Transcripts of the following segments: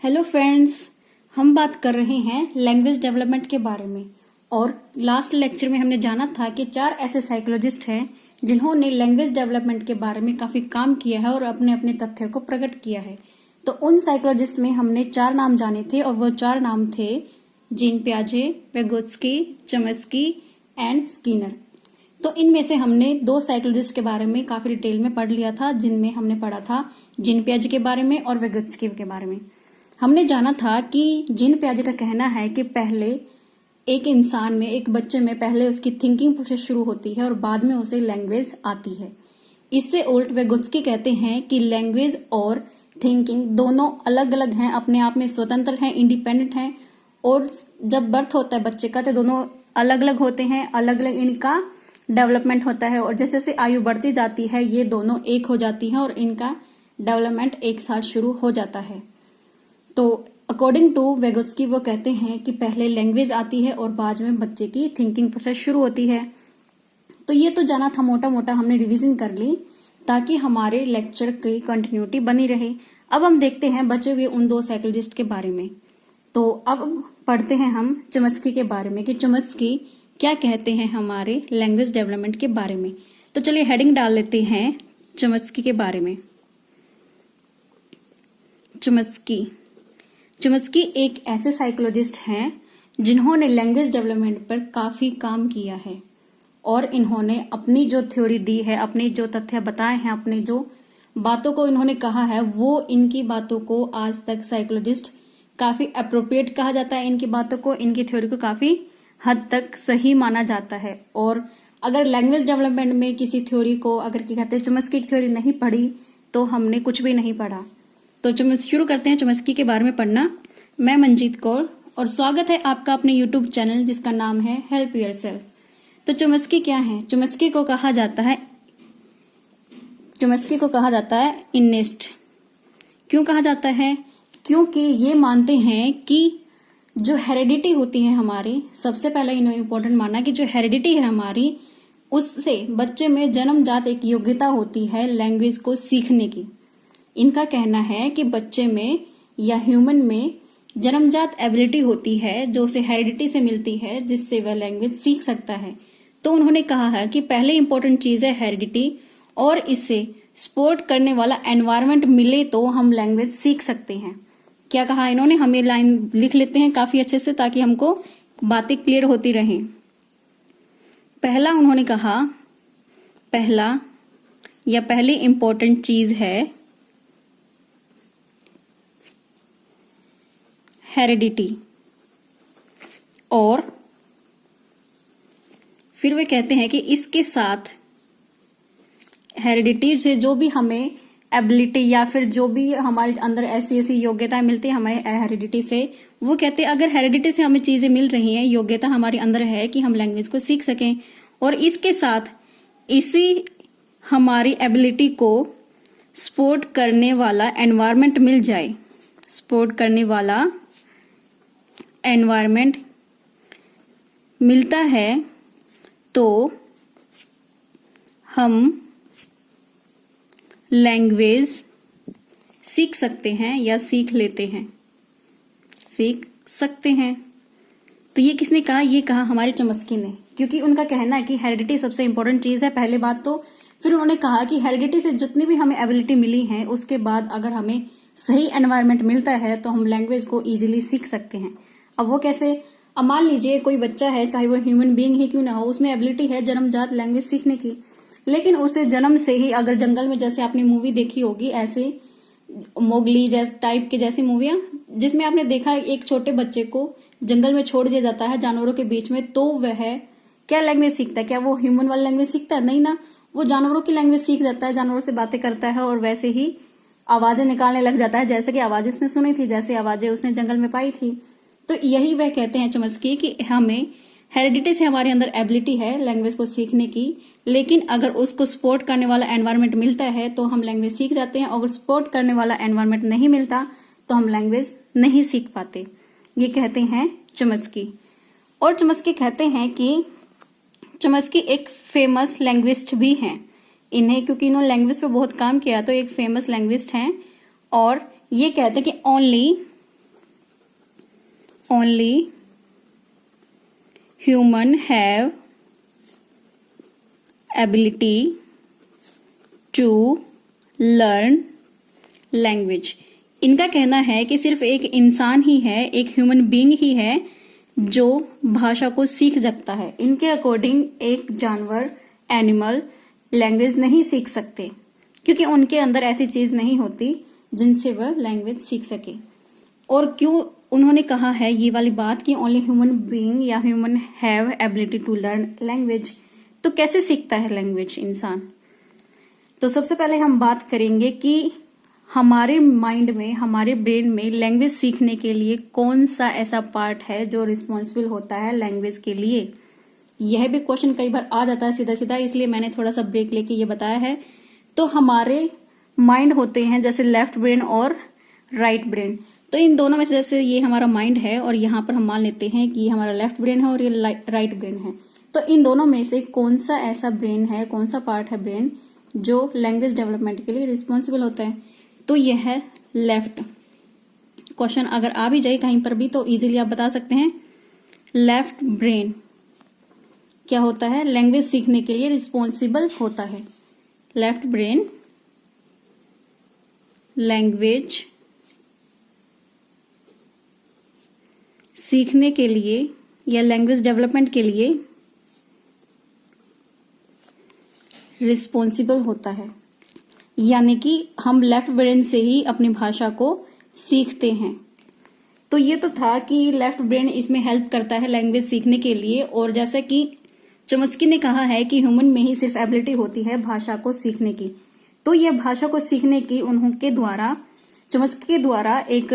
Hello friends, हम बात कर रहे हैं लैंग्वेज डेवलपमेंट के बारे में। और लास्ट लेक्चर में हमने जाना था कि 4 ऐसे साइकोलॉजिस्ट हैं जिन्होंने लैंग्वेज डेवलपमेंट के बारे में काफी काम किया है और अपने अपने तथ्य को प्रकट किया है। तो उन साइकोलॉजिस्ट में हमने 4 नाम जाने थे और वो 4 नाम थे जीन पियाजे, वेगोत्स्की, चॉम्स्की एंड स्किनर। तो इनमें से हमने 2 साइकोलॉजिस्ट के बारे में काफी डिटेल में पढ़ लिया था, जिनमें हमने पढ़ा था जीन पियाजे के बारे में और वेगोत्स्की के बारे में। हमने जाना था कि जीन पियाजे का कहना है कि पहले एक इंसान में, एक बच्चे में पहले उसकी थिंकिंग प्रोसेस शुरू होती है और बाद में उसे लैंग्वेज आती है। इससे उल्ट वेगोत्स्की कहते हैं कि लैंग्वेज और थिंकिंग दोनों अलग अलग हैं, अपने आप में स्वतंत्र हैं, इंडिपेंडेंट हैं। और जब बर्थ होता है बच्चे का तो दोनों अलग अलग होते हैं, अलग अलग इनका डेवलपमेंट होता है। और जैसे जैसे आयु बढ़ती जाती है ये दोनों एक हो जाती हैं और इनका डेवलपमेंट एक साथ शुरू हो जाता है। तो अकॉर्डिंग टू वेगोत्स्की वो कहते हैं कि पहले लैंग्वेज आती है और बाद में बच्चे की थिंकिंग प्रोसेस शुरू होती है। तो ये तो जाना था, मोटा मोटा हमने रिवीजन कर ली ताकि हमारे लेक्चर की कंटिन्यूटी बनी रहे। अब हम देखते हैं बचे हुए उन 2 साइकोलॉजिस्ट के बारे में। तो अब पढ़ते हैं हम चॉम्स्की के बारे में कि चॉम्स्की क्या कहते हैं हमारे लैंग्वेज डेवलपमेंट के बारे में। तो चलिए हेडिंग डाल लेते हैं चॉम्स्की के बारे में। चॉम्स्की एक ऐसे साइकोलॉजिस्ट हैं जिन्होंने लैंग्वेज डेवलपमेंट पर काफी काम किया है और इन्होंने अपनी जो थ्योरी दी है, अपने जो तथ्य बताए हैं, अपने जो बातों को इन्होंने कहा है, वो इनकी बातों को आज तक साइकोलॉजिस्ट काफी अप्रोप्रिएट कहा जाता है। इनकी बातों को, इनकी थ्योरी को काफी हद तक सही माना जाता है। और अगर लैंग्वेज डेवलपमेंट में किसी थ्योरी को, अगर क्या कहते हैं, चॉम्स्की की थ्योरी नहीं पढ़ी तो हमने कुछ भी नहीं पढ़ा। तो शुरू करते हैं चॉम्स्की के बारे में पढ़ना। मैं मंजीत कौर और स्वागत है आपका अपने यूट्यूब चैनल जिसका नाम है हेल्प योरसेल्फ। तो चॉम्स्की क्या है? चॉम्स्की को कहा जाता है इनेस्ट। क्यों कहा जाता है? क्योंकि ये मानते हैं कि जो हेरिडिटी होती है हमारी, सबसे पहले इन्होंने इंपॉर्टेंट माना कि जो हेरिडिटी है हमारी, उससे बच्चे में जन्मजात एक योग्यता होती है लैंग्वेज को सीखने की। इनका कहना है कि बच्चे में या ह्यूमन में जन्मजात एबिलिटी होती है जो उसे हेरिडिटी से मिलती है, जिससे वह लैंग्वेज सीख सकता है। तो उन्होंने कहा है कि पहले इंपॉर्टेंट चीज है हेरिडिटी और इससे सपोर्ट करने वाला एनवायरनमेंट मिले तो हम लैंग्वेज सीख सकते हैं। क्या कहा इन्होंने? हम ये लाइन लिख लेते हैं काफी अच्छे से ताकि हमको बातें क्लियर होती रहें। पहला उन्होंने कहा, पहली इंपॉर्टेंट चीज है हेरिडिटी। और फिर वे कहते हैं कि इसके साथ हेरिडिटी से जो भी हमें एबिलिटी या फिर जो भी हमारे अंदर ऐसी ऐसी योग्यताएं मिलती है हमें हेरिडिटी से, वो कहते हैं अगर हेरिडिटी से हमें चीजें मिल रही हैं, योग्यता हमारे अंदर है कि हम लैंग्वेज को सीख सकें, और इसके साथ इसी हमारी एबिलिटी को सपोर्ट करने वाला एनवायरनमेंट मिल जाए, सपोर्ट करने वाला एनवायरनमेंट मिलता है तो हम लैंग्वेज सीख सकते हैं या सीख सकते हैं। तो ये किसने कहा? ये कहा हमारे चॉम्स्की ने, क्योंकि उनका कहना है कि हेरिडिटी सबसे इंपॉर्टेंट चीज है, पहले बात तो। फिर उन्होंने कहा कि हेरिडिटी से जितनी भी हमें एबिलिटी मिली है उसके बाद अगर हमें सही एनवायरनमेंट मिलता है तो हम लैंग्वेज को इजीली सीख सकते हैं। अब वो कैसे? अब मान लीजिए कोई बच्चा है, चाहे वो ह्यूमन बीइंग ही क्यों ना हो, उसमें एबिलिटी है जन्मजात लैंग्वेज सीखने की, लेकिन उसे जन्म से ही अगर जंगल में, जैसे आपने मूवी देखी होगी ऐसे मोगली जैसे टाइप के जैसी मूवियां, जिसमें आपने देखा एक छोटे बच्चे को जंगल में छोड़ दिया जाता है जानवरों के बीच में, तो वह क्या लैंग्वेज सीखता है? क्या वो ह्यूमन वाली लैंग्वेज सीखता है? नहीं ना, वो जानवरों की लैंग्वेज सीख जाता है, जानवरों से बातें करता है और वैसे ही आवाजें निकालने लग जाता है, जैसे कि आवाजें उसने सुनी थी, जैसे आवाजें उसने जंगल में पाई थी। तो यही वह कहते हैं चॉम्स्की कि हमें हेरिडिटी से हमारे अंदर एबिलिटी है लैंग्वेज को सीखने की, लेकिन अगर उसको सपोर्ट करने वाला एनवायरनमेंट मिलता है तो हम लैंग्वेज सीख जाते हैं। अगर सपोर्ट करने वाला एनवायरनमेंट नहीं मिलता तो हम लैंग्वेज नहीं सीख पाते। ये कहते हैं चॉम्स्की। और चॉम्स्की कहते हैं कि चॉम्स्की एक फेमस लैंग्विस्ट भी हैं। इन्हें, क्योंकि इन्होंने लैंग्वेज पे बहुत काम किया, तो एक फेमस लैंग्विस्ट हैं। और ये कहते हैं कि only only human have ability to learn language। इनका कहना है कि सिर्फ एक इंसान ही है, एक ह्यूमन बीइंग ही है जो भाषा को सीख सकता है। इनके अकॉर्डिंग एक जानवर, एनिमल लैंग्वेज नहीं सीख सकते, क्योंकि उनके अंदर ऐसी चीज नहीं होती जिनसे वह लैंग्वेज सीख सके। और क्यों उन्होंने कहा है ये वाली बात कि ओनली ह्यूमन बीइंग या human have ability to learn language, तो कैसे सीखता है लैंग्वेज इंसान? तो सबसे पहले हम बात करेंगे कि हमारे माइंड में, हमारे ब्रेन में लैंग्वेज सीखने के लिए कौन सा ऐसा पार्ट है जो रिस्पॉन्सिबल होता है लैंग्वेज के लिए। यह भी क्वेश्चन कई बार आ जाता है सीधा सीधा, इसलिए मैंने थोड़ा सा ब्रेक लेके ये बताया है। तो हमारे माइंड होते हैं जैसे लेफ्ट ब्रेन और राइट ब्रेन। तो इन दोनों में से जैसे ये हमारा माइंड है और यहाँ पर हम मान लेते हैं कि ये हमारा लेफ्ट ब्रेन है और ये राइट ब्रेन है। तो इन दोनों में से कौन सा ऐसा ब्रेन है, कौन सा पार्ट है ब्रेन जो लैंग्वेज डेवलपमेंट के लिए रिस्पॉन्सिबल होता है? तो यह है लेफ्ट। क्वेश्चन अगर आ भी जाए कहीं पर भी तो इजीली आप बता सकते हैं। लेफ्ट ब्रेन क्या होता है? लैंग्वेज सीखने के लिए रिस्पॉन्सिबल होता है। लेफ्ट ब्रेन लैंग्वेज सीखने के लिए या लैंग्वेज डेवलपमेंट के लिए रिस्पॉन्सिबल होता है, यानी कि हम लेफ्ट ब्रेन से ही अपनी भाषा को सीखते हैं। तो ये तो था कि लेफ्ट ब्रेन इसमें हेल्प करता है लैंग्वेज सीखने के लिए। और जैसा कि चॉम्स्की ने कहा है कि ह्यूमन में ही सिर्फ एबिलिटी होती है भाषा को सीखने की, तो यह भाषा को सीखने की उनके द्वारा, चॉम्स्की के द्वारा एक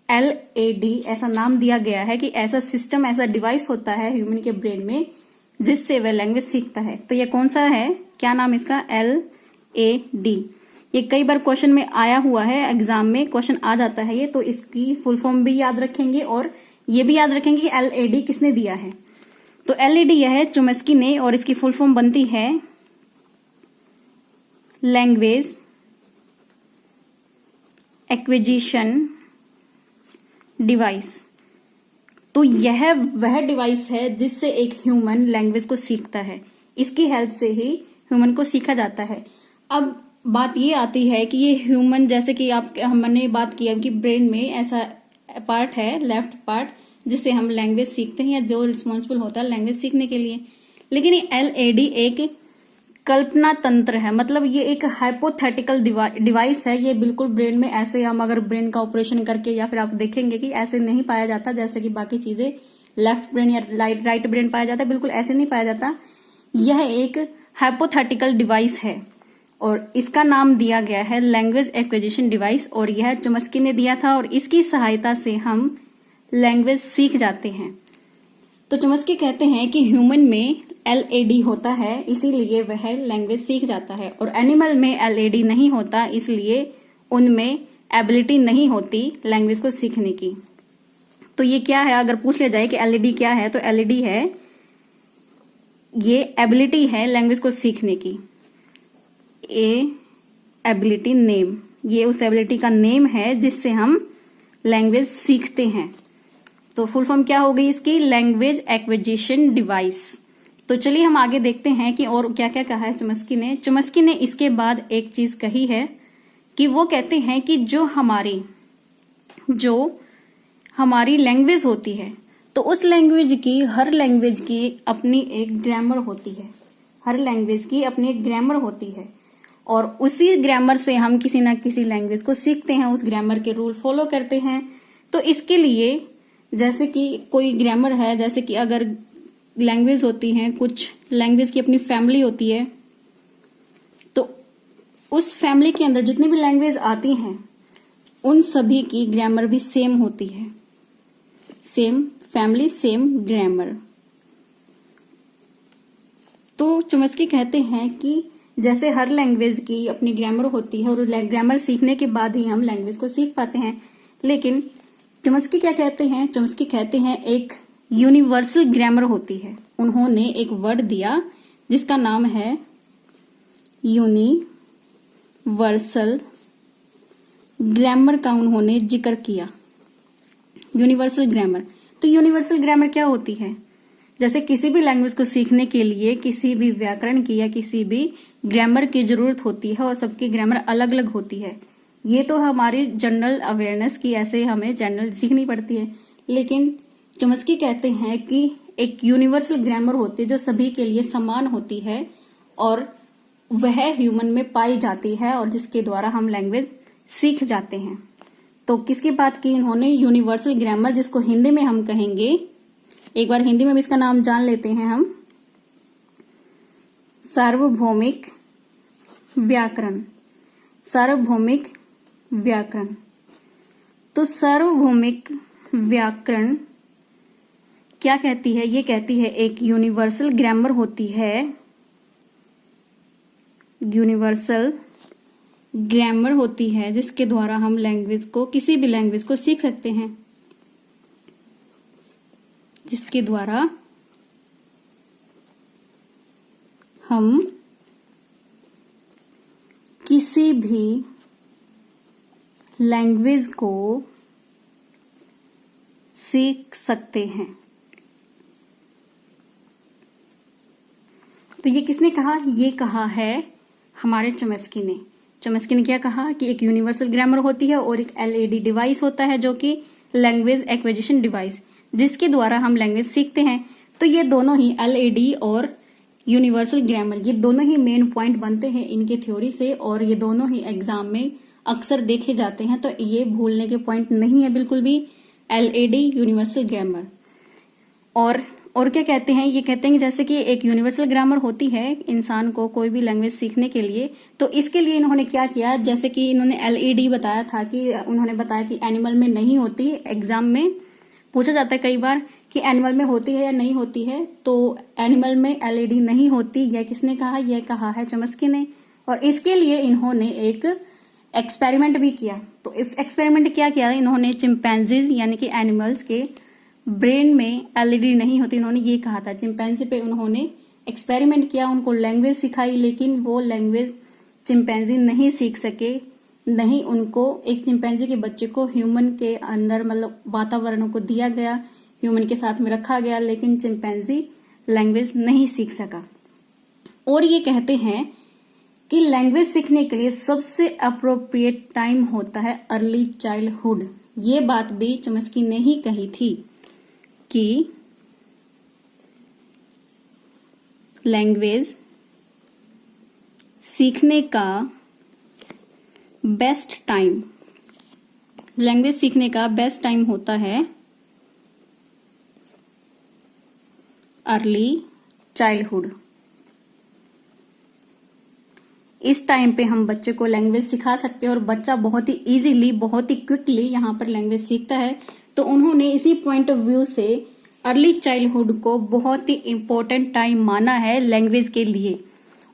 LAD ऐसा नाम दिया गया है कि ऐसा सिस्टम, ऐसा डिवाइस होता है ह्यूमन के ब्रेन में जिससे वह लैंग्वेज सीखता है। तो यह कौन सा है, क्या नाम इसका? LAD। ये कई बार क्वेश्चन में आया हुआ है, एग्जाम में क्वेश्चन आ जाता है ये, तो इसकी फुल फॉर्म भी याद रखेंगे और ये भी याद रखेंगे कि LAD किसने दिया है। तो LAD यह है चॉम्स्की ने, और इसकी फुल फॉर्म बनती है लैंग्वेज एक्विजिशन डिवाइस। तो यह वह डिवाइस है जिससे एक ह्यूमन लैंग्वेज को सीखता है। इसकी हेल्प से ही ह्यूमन को सीखा जाता है। अब बात ये आती है कि ये ह्यूमन, जैसे कि हमने बात की कि ब्रेन में ऐसा पार्ट है, लेफ्ट पार्ट, जिससे हम लैंग्वेज सीखते हैं या जो रिस्पॉन्सिबल होता है लैंग्वेज सीखने के लिए। लेकिन ये LAD एक कल्पना तंत्र है, मतलब ये एक हाइपोथेटिकल डिवाइस है। ये बिल्कुल ब्रेन में ऐसे हम अगर ब्रेन का ऑपरेशन करके या फिर आप देखेंगे कि ऐसे नहीं पाया जाता जैसे कि बाकी चीजें लेफ्ट ब्रेन या राइट ब्रेन पाया जाता है, बिल्कुल ऐसे नहीं पाया जाता। यह एक हाइपोथेटिकल डिवाइस है और इसका नाम दिया गया है लैंग्वेज एक्विजिशन डिवाइस, और यह चॉम्स्की ने दिया था और इसकी सहायता से हम लैंग्वेज सीख जाते हैं। तो चॉम्स्की कहते हैं कि ह्यूमन में LAD होता है, इसीलिए वह लैंग्वेज सीख जाता है, और एनिमल में LAD नहीं होता, इसलिए उनमें एबिलिटी नहीं होती लैंग्वेज को सीखने की। तो ये क्या है, अगर पूछ लिया जाए कि LAD क्या है, तो LAD है, ये एबिलिटी है लैंग्वेज को सीखने की। एबिलिटी नेम, ये उस एबिलिटी का नेम है जिससे हम लैंग्वेज सीखते हैं। तो फुल फॉर्म क्या हो गई इसकी? Language acquisition device. तो चलिए हम आगे देखते हैं कि और क्या क्या कहा है चॉम्स्की ने। चॉम्स्की ने इसके बाद एक चीज कही है कि वो कहते हैं कि जो हमारी लैंग्वेज होती है, तो उस लैंग्वेज की, हर लैंग्वेज की अपनी एक ग्रामर होती है। हर लैंग्वेज की अपनी एक ग्रामर होती है और उसी ग्रामर से हम किसी ना किसी लैंग्वेज को सीखते हैं, उस ग्रामर के रूल फॉलो करते हैं। तो इसके लिए जैसे कि कोई ग्रामर है, जैसे कि अगर लैंग्वेज होती है, कुछ लैंग्वेज की अपनी फैमिली होती है, तो उस फैमिली के अंदर जितनी भी लैंग्वेज आती हैं उन सभी की ग्रामर भी सेम होती है। Same family, same grammar. तो चॉम्स्की कहते हैं कि जैसे हर लैंग्वेज की अपनी ग्रामर होती है और ग्रामर सीखने के बाद ही हम लैंग्वेज को सीख पाते हैं, लेकिन चॉम्स्की क्या कहते हैं? चॉम्स्की कहते हैं एक यूनिवर्सल ग्रामर होती है। उन्होंने एक वर्ड दिया जिसका नाम है यूनिवर्सल ग्रामर का उन्होंने जिक्र किया, यूनिवर्सल ग्रामर। तो यूनिवर्सल ग्रामर क्या होती है? जैसे किसी भी लैंग्वेज को सीखने के लिए किसी भी व्याकरण की या किसी भी ग्रामर की जरूरत होती है और सबकी ग्रामर अलग अलग होती है। ये तो हमारी जनरल अवेयरनेस की ऐसे हमें जनरल सीखनी पड़ती है, लेकिन चॉम्स्की कहते हैं कि एक यूनिवर्सल ग्रामर होती है जो सभी के लिए समान होती है और वह ह्यूमन में पाई जाती है और जिसके द्वारा हम लैंग्वेज सीख जाते हैं। तो किसकी बात की इन्होंने? यूनिवर्सल ग्रामर, जिसको हिंदी में हम कहेंगे, एक बार हिंदी में भी इसका नाम जान लेते हैं हम, सार्वभौमिक व्याकरण। सार्वभौमिक व्याकरण। तो सार्वभौमिक व्याकरण क्या कहती है? ये कहती है एक यूनिवर्सल ग्रामर होती है, यूनिवर्सल ग्रामर होती है जिसके द्वारा हम लैंग्वेज को, किसी भी लैंग्वेज को सीख सकते हैं, जिसके द्वारा हम किसी भी लैंग्वेज को सीख सकते हैं। तो ये किसने कहा? ये कहा है हमारे चॉम्स्की ने। चॉम्स्की ने क्या कहा कि एक यूनिवर्सल ग्रामर होती है और एक एलएडी डिवाइस होता है जो कि लैंग्वेज एक्विजिशन डिवाइस, जिसके द्वारा हम लैंग्वेज सीखते हैं। तो ये दोनों ही एलएडी और यूनिवर्सल ग्रामर, ये दोनों ही मेन पॉइंट बनते हैं इनके थ्योरी से और ये दोनों ही एग्जाम में अक्सर देखे जाते हैं। तो ये भूलने के पॉइंट नहीं है बिल्कुल भी, एलएडी यूनिवर्सल ग्रामर। और क्या कहते हैं? ये कहते हैं कि जैसे कि एक यूनिवर्सल ग्रामर होती है इंसान को कोई भी लैंग्वेज सीखने के लिए, तो इसके लिए इन्होंने क्या किया, जैसे कि इन्होंने एलईडी बताया था कि उन्होंने बताया कि एनिमल में नहीं होती। एग्जाम में पूछा जाता है कई बार कि एनिमल में होती है या नहीं होती है, तो एनिमल में एलईडी नहीं होती। यह किसने कहा? यह कहा है चॉम्स्की ने। और इसके लिए इन्होंने एक एक्सपेरिमेंट भी किया। तो इस एक्सपेरिमेंट क्या किया? इन्होंने चिंपैंजीज यानी कि एनिमल्स के ब्रेन में एलईडी नहीं होती, इन्होंने ये कहा था। चिंपैंजी पे उन्होंने एक्सपेरिमेंट किया, उनको लैंग्वेज सिखाई, लेकिन वो लैंग्वेज चिंपैंजी नहीं सीख सके। नहीं, उनको एक चिंपैंजी के बच्चे को ह्यूमन के अंदर मतलब वातावरण को दिया गया, ह्यूमन के साथ में रखा गया, लेकिन चिंपैंजी लैंग्वेज नहीं सीख सका। और ये कहते हैं कि लैंग्वेज सीखने के लिए सबसे अप्रोप्रिएट टाइम होता है अर्ली चाइल्डहुड। ये बात भी चॉम्स्की ने ही कही थी कि लैंग्वेज सीखने का बेस्ट टाइम, लैंग्वेज सीखने का बेस्ट टाइम होता है अर्ली चाइल्डहुड। इस टाइम पे हम बच्चे को लैंग्वेज सिखा सकते हैं और बच्चा बहुत ही इजीली, बहुत ही क्विकली यहाँ पर लैंग्वेज सीखता है। तो उन्होंने इसी पॉइंट ऑफ व्यू से अर्ली चाइल्डहुड को बहुत ही इंपॉर्टेंट टाइम माना है लैंग्वेज के लिए।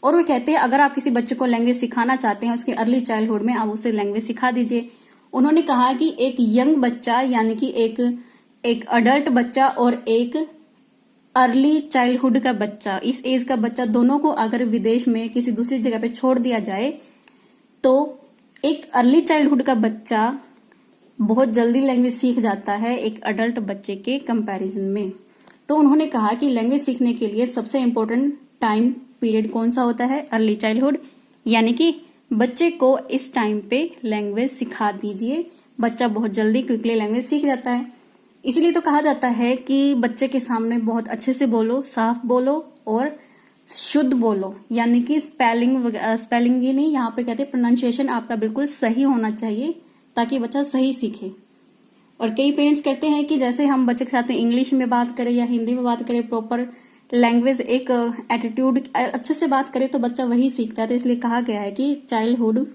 और वो कहते हैं अगर आप किसी बच्चे को लैंग्वेज सिखाना चाहते हैं उसके अर्ली चाइल्डहुड में, आप उसे लैंग्वेज सिखा दीजिए। उन्होंने कहा कि एक यंग बच्चा यानी कि एक अडल्ट बच्चा और एक अर्ली चाइल्डहुड का बच्चा, इस एज का बच्चा, दोनों को अगर विदेश में किसी दूसरी जगह पे छोड़ दिया जाए तो एक अर्ली चाइल्डहुड का बच्चा बहुत जल्दी लैंग्वेज सीख जाता है एक अडल्ट बच्चे के कंपैरिजन में। तो उन्होंने कहा कि लैंग्वेज सीखने के लिए सबसे इंपॉर्टेंट टाइम पीरियड कौन सा होता है? अर्ली चाइल्डहुड, यानी कि बच्चे को इस टाइम पे लैंग्वेज सिखा दीजिए, बच्चा बहुत जल्दी क्विकली लैंग्वेज सीख जाता है। इसलिए तो कहा जाता है कि बच्चे के सामने बहुत अच्छे से बोलो, साफ बोलो और शुद्ध बोलो, यानी कि स्पेलिंग ही नहीं, यहाँ पे कहते हैं प्रोनाउंसिएशन आपका बिल्कुल सही होना चाहिए ताकि बच्चा सही सीखे। और कई पेरेंट्स कहते हैं कि जैसे हम बच्चे के साथ इंग्लिश में बात करें या हिंदी में बात करें, प्रॉपर लैंग्वेज एक एटीट्यूड अच्छे से बात करें तो बच्चा वही सीखता है। तो इसलिए कहा गया है कि चाइल्डहुड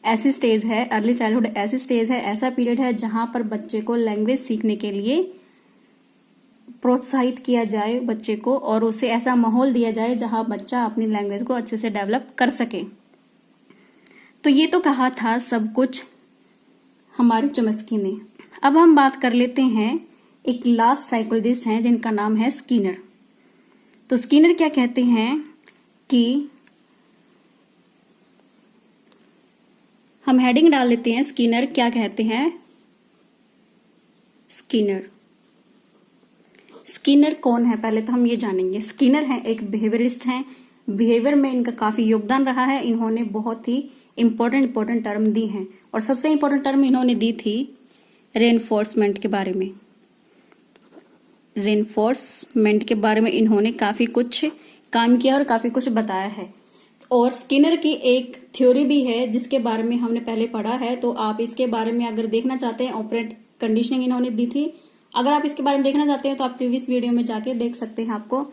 ऐसी स्टेज है, अर्ली चाइल्डहुड ऐसी स्टेज है, ऐसा पीरियड है जहां पर बच्चे को लैंग्वेज सीखने के लिए प्रोत्साहित किया जाए बच्चे को, और उसे ऐसा माहौल दिया जाए जहां बच्चा अपनी लैंग्वेज को अच्छे से डेवलप कर सके। तो ये तो कहा था सब कुछ हमारे चॉम्स्की ने। अब हम बात कर लेते हैं एक लास्ट साइकोलॉजिस्ट हैं जिनका नाम है स्किनर। तो स्किनर क्या कहते हैं कि हम हेडिंग डाल लेते हैं, स्किनर क्या कहते हैं। स्किनर स्किनर कौन है, पहले तो हम ये जानेंगे। स्किनर है एक बिहेवियरिस्ट हैं। बिहेवियर में इनका काफी योगदान रहा है। इन्होंने बहुत ही इंपॉर्टेंट टर्म दी हैं और सबसे इंपॉर्टेंट टर्म इन्होंने दी थी रेनफोर्समेंट के बारे में। रेनफोर्समेंट के बारे में इन्होंने काफी कुछ काम किया और काफी कुछ बताया है। और स्किनर की एक थ्योरी भी है जिसके बारे में हमने पहले पढ़ा है, तो आप इसके बारे में अगर देखना चाहते हैं, ऑपरेंट कंडीशनिंग इन्होंने दी थी। अगर आप इसके बारे में देखना चाहते हैं तो आप प्रीवियस वीडियो में जाके देख सकते हैं, आपको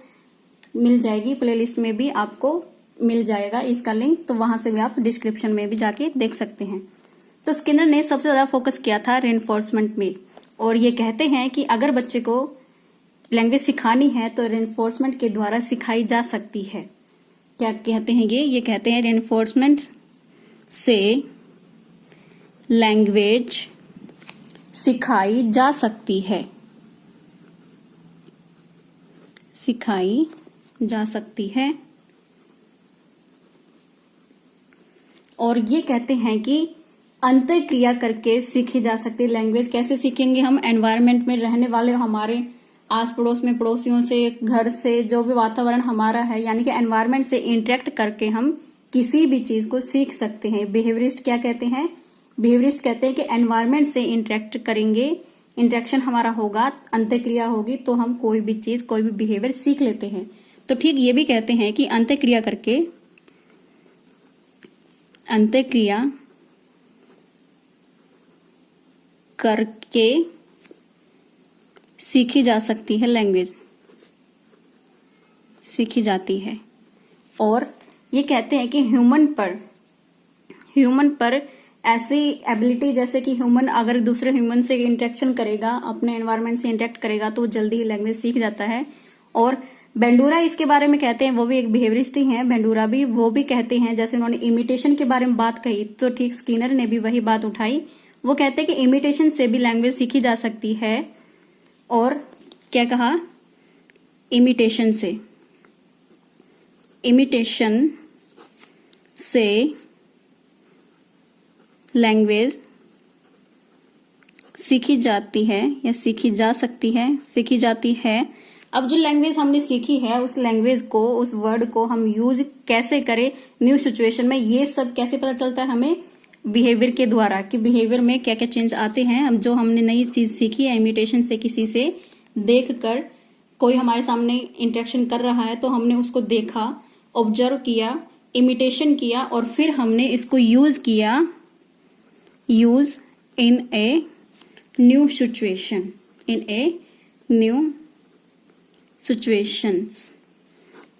मिल जाएगी, प्लेलिस्ट में भी आपको मिल जाएगा इसका लिंक, तो वहां से भी आप डिस्क्रिप्शन में भी जाके देख सकते हैं। तो स्किनर ने सबसे ज्यादा फोकस किया था रेनफोर्समेंट में, और ये कहते हैं कि अगर बच्चे को लैंग्वेज सिखानी है तो रेनफोर्समेंट के द्वारा सिखाई जा सकती है। क्या कहते हैं ये कहते हैं रेनफोर्समेंट से लैंग्वेज सिखाई जा सकती है, सिखाई जा सकती है। और ये कहते हैं कि अंतःक्रिया करके सीखी जा सकती है लैंग्वेज। कैसे सीखेंगे हम? एनवायरनमेंट में रहने वाले हमारे आस पड़ोस में, पड़ोसियों से, घर से, जो भी वातावरण हमारा है, यानी कि एनवायरनमेंट से इंटरेक्ट करके हम किसी भी चीज को सीख सकते हैं। बिहेवियरिस्ट क्या कहते हैं? बिहेवियरिस्ट कहते हैं कि एनवायरनमेंट से इंटरेक्ट करेंगे, इंटरेक्शन हमारा होगा, अंतःक्रिया होगी, तो हम कोई भी चीज, कोई भी बिहेवियर सीख लेते हैं। तो ठीक ये भी कहते हैं कि अंतःक्रिया करके सीखी जा सकती है लैंग्वेज, सीखी जाती है। और ये कहते हैं कि ह्यूमन पर ऐसी एबिलिटी, जैसे कि ह्यूमन अगर दूसरे ह्यूमन से इंटरेक्शन करेगा, अपने एनवायरनमेंट से इंटरेक्ट करेगा, तो जल्दी ही लैंग्वेज सीख जाता है। और बेंडूरा इसके बारे में कहते हैं, वो भी एक बिहेवियरिस्ट ही हैं, बेंडूरा भी, वो भी कहते हैं, जैसे उन्होंने इमिटेशन के बारे में बात कही, तो ठीक स्किनर ने भी वही बात उठाई। वो कहते हैं कि इमिटेशन से भी लैंग्वेज सीखी जा सकती है। और क्या कहा? इमिटेशन से लैंग्वेज सीखी जाती है या सीखी जा सकती है, सीखी जाती है। अब जो लैंग्वेज हमने सीखी है, उस लैंग्वेज को, उस वर्ड को हम यूज कैसे करें न्यू सिचुएशन में, ये सब कैसे पता चलता है हमें? बिहेवियर के द्वारा, कि बिहेवियर में क्या क्या चेंज आते हैं। हम जो हमने नई चीज सीखी है इमिटेशन से, किसी से देखकर, कोई हमारे सामने इंटरेक्शन कर रहा है तो हमने उसको देखा, ऑब्जर्व किया, इमिटेशन किया, और फिर हमने इसको यूज किया, use in a new situation, in a new situations.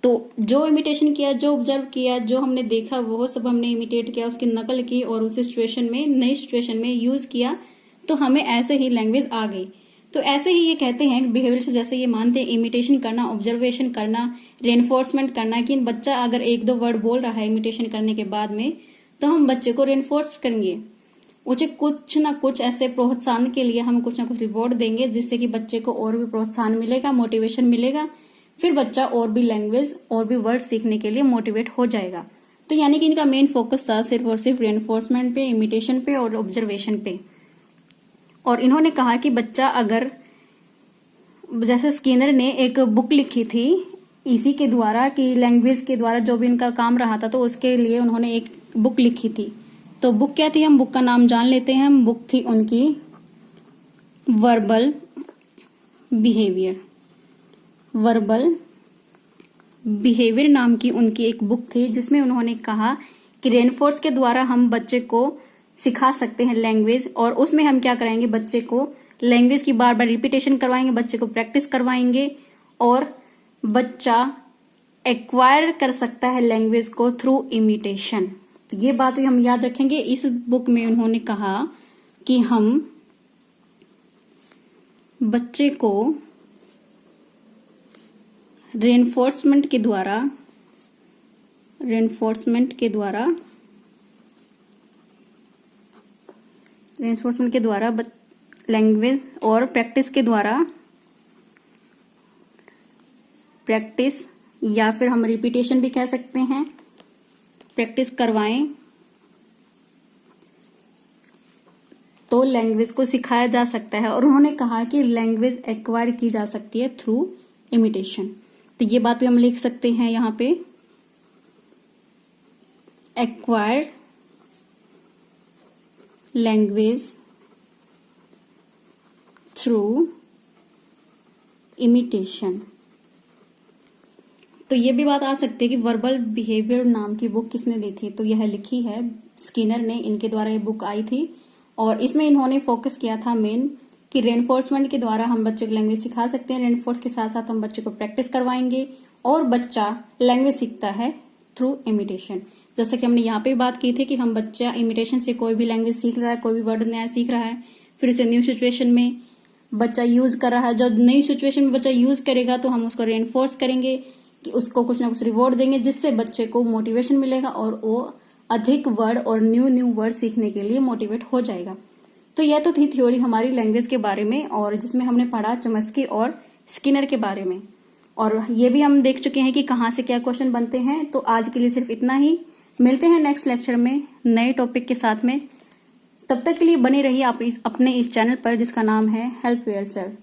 तो जो इमिटेशन किया, जो ऑब्जर्व किया, जो हमने देखा, वो सब हमने इमिटेट किया, उसकी नकल की, और उस सिचुएशन में, नई सिचुएशन में यूज किया, तो हमें ऐसे ही लैंग्वेज आ गई। तो ऐसे ही ये कहते हैं बिहेवियर से, जैसे ये मानते हैं इमिटेशन करना, ऑब्जर्वेशन करना, रेनफोर्समेंट करना, कि बच्चा अगर एक दो वर्ड बोल रहा है इमिटेशन करने के बाद में, तो हम बच्चे को रेनफोर्स करेंगे, उसे कुछ ना कुछ ऐसे प्रोत्साहन के लिए हम कुछ ना कुछ रिवॉर्ड देंगे, जिससे कि बच्चे को और भी प्रोत्साहन मिलेगा, मोटिवेशन मिलेगा, फिर बच्चा और भी लैंग्वेज, और भी वर्ड सीखने के लिए मोटिवेट हो जाएगा। तो यानी कि इनका मेन फोकस था सिर्फ और सिर्फ रेनफोर्समेंट पे, इमिटेशन पे और ऑब्जर्वेशन पे। और इन्होंने कहा कि बच्चा अगर, जैसे स्किनर ने एक बुक लिखी थी इसी के द्वारा, कि लैंग्वेज के द्वारा जो भी इनका काम रहा था, तो उसके लिए उन्होंने एक बुक लिखी थी। तो बुक क्या थी? हम बुक का नाम जान लेते हैं। बुक थी उनकी वर्बल बिहेवियर, वर्बल बिहेवियर नाम की उनकी एक बुक थी, जिसमें उन्होंने कहा कि रेनफोर्स के द्वारा हम बच्चे को सिखा सकते हैं लैंग्वेज। और उसमें हम क्या कराएंगे? बच्चे को लैंग्वेज की बार बार रिपीटेशन करवाएंगे, बच्चे को प्रैक्टिस करवाएंगे, और बच्चा एक्वायर कर सकता है लैंग्वेज को थ्रू इमिटेशन। तो ये बात भी हम याद रखेंगे। इस बुक में उन्होंने कहा कि हम बच्चे को रेनफोर्समेंट के द्वारा लैंग्वेज और प्रैक्टिस के द्वारा, प्रैक्टिस या फिर हम रिपीटेशन भी कह सकते हैं, प्रैक्टिस करवाएं तो लैंग्वेज को सिखाया जा सकता है। और उन्होंने कहा कि लैंग्वेज एक्वायर की जा सकती है थ्रू इमिटेशन। तो ये बात भी हम लिख सकते हैं यहाँ पे, एक्वायर्ड लैंग्वेज थ्रू इमिटेशन। तो ये भी बात आ सकती है कि वर्बल बिहेवियर नाम की बुक किसने दी थी, तो यह लिखी है स्किनर ने, इनके द्वारा ये बुक आई थी। और इसमें इन्होंने फोकस किया था मेन कि रेनफोर्समेंट के द्वारा हम बच्चे को लैंग्वेज सिखा सकते हैं। रेनफोर्स के साथ साथ हम बच्चे को प्रैक्टिस करवाएंगे और बच्चा लैंग्वेज सीखता है थ्रू इमिटेशन। जैसे कि हमने यहाँ पे बात की थी कि हम बच्चा इमिटेशन से कोई भी लैंग्वेज सीख रहा है, कोई भी वर्ड नया सीख रहा है, फिर उसे न्यू सिचुएशन में बच्चा यूज कर रहा है। जब नई सिचुएशन में बच्चा यूज करेगा तो हम उसको रेनफोर्स करेंगे कि उसको कुछ ना कुछ रिवॉर्ड देंगे, जिससे बच्चे को मोटिवेशन मिलेगा और वो अधिक वर्ड और न्यू वर्ड सीखने के लिए मोटिवेट हो जाएगा। तो यह तो थी थ्योरी हमारी लैंग्वेज के बारे में, और जिसमें हमने पढ़ा चमस्की और स्किनर के बारे में, और ये भी हम देख चुके हैं कि कहाँ से क्या क्वेश्चन बनते हैं। तो आज के लिए सिर्फ इतना ही, मिलते हैं नेक्स्ट लेक्चर में नए टॉपिक के साथ में। तब तक के लिए बने रहिए आप अपने इस चैनल पर जिसका नाम है हेल्प योरसेल्फ।